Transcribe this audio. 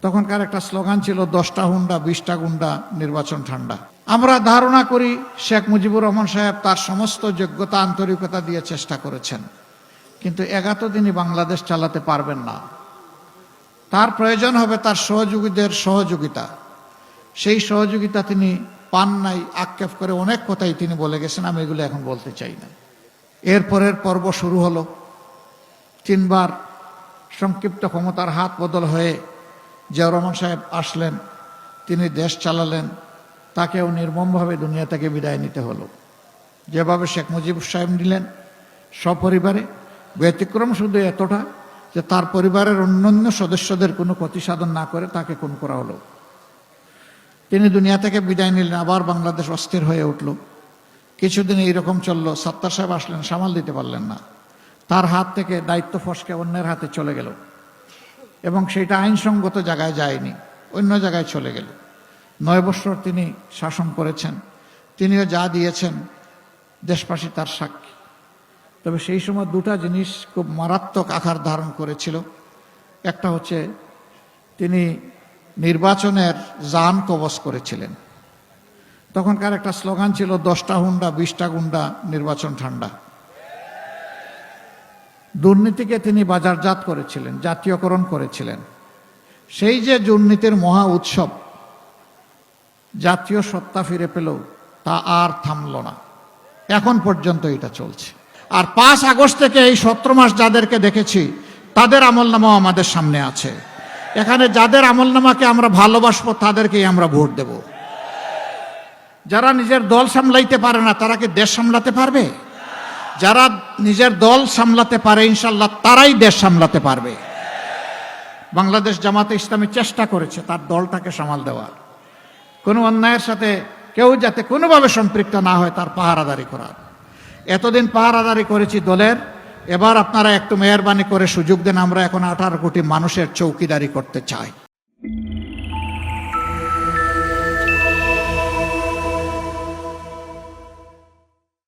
তখনকার একটা স্লোগান ছিল 10টা হুন্ডা 20টা গুন্ডা, নির্বাচন ঠান্ডা। আমরা ধারণা করি শেখ মুজিবুর রহমান সাহেব তার সমস্ত যোগ্যতা আন্তরিকতা দিয়ে চেষ্টা করেছেন, কিন্তু 11 দিনই বাংলাদেশ চালাতে পারবেন না। তার প্রয়োজন হবে তার সহযোগীদের সহযোগিতা। সেই সহযোগিতা তিনি পান নাই। আক্ষেপ করে অনেক কথাই তিনি বলে গেছেন, আমি এগুলো এখন বলতে চাই না। এরপরের পর্ব শুরু হলো। 3 বার সংক্ষিপ্ত ক্ষমতার হাত বদল হয়ে জিয়াউর রহমান সাহেব আসলেন, তিনি দেশ চালালেন, তাকেও নির্মমভাবে দুনিয়া থেকে বিদায় নিতে হলো। যেভাবে শেখ মুজিবুর সাহেব নিলেন সপরিবারে, ব্যতিক্রম শুধু এতটা যে তার পরিবারের অন্যান্য সদস্যদের কোনো ক্ষতি সাধন না করে তাকে খুন করা হলো। তিনি দুনিয়া থেকে বিদায় নিলেন, আবার বাংলাদেশ অস্থির হয়ে উঠল। কিছুদিন এইরকম চলল। সত্তার সাহেব আসলেন, সামাল দিতে পারলেন না। তার হাত থেকে দায়িত্ব ফসকে অন্যের হাতে চলে গেল এবং সেটা আইনসঙ্গত জায়গায় যায়নি, অন্য জায়গায় চলে গেল। 9 বছর তিনি শাসন করেছেন। তিনিও যা দিয়েছেন দেশবাসী তার সাক্ষী। তবে সেই সময় 2টা জিনিস খুব মারাত্মক আকার ধারণ করেছিল। একটা হচ্ছে তিনি নির্বাচনের জান কবজ করেছিলেন। তখনকার একটা স্লোগান ছিল 10টা হুন্ডা 20টা গুন্ডা, নির্বাচন ঠান্ডা। দুর্নীতিকে তিনি বাজারজাত করেছিলেন, জাতীয়করণ করেছিলেন। সেই যে দুর্নীতির মহা উৎসব জাতীয় সত্তা ফিরে পেল, তা আর থামল না। এখন পর্যন্ত এটা চলছে। আর 5 আগস্ট থেকে এই 17 মাস যাদেরকে দেখেছি তাদের আমলনামাও আমাদের সামনে আছে। এখানে যাদের আমলনামাকে আমরা ভালোবাসবো তাদেরকেই আমরা ভোট দেব। যারা নিজের দল সামলাইতে পারে না তারা কি দেশ সামলাতে পারবে? যারা নিজের দল সামলাতে পারে ইনশাল্লাহ তারাই দেশ সামলাতে পারবে। বাংলাদেশ জামাতে ইসলামী চেষ্টা করেছে তার দলটাকে সামাল দেওয়ার, কোনো অন্যায়ের সাথে কেউ যাতে কোনোভাবে সম্পৃক্ত না হয় তার পাহারাদারি করার। এতদিন পাহারাদারি করেছি দলের, এবার আপনারা একটু মেহরবানি করে সুযোগ দেন। আমরা এখন 18 কোটি মানুষের চৌকিদারি করতে চাই।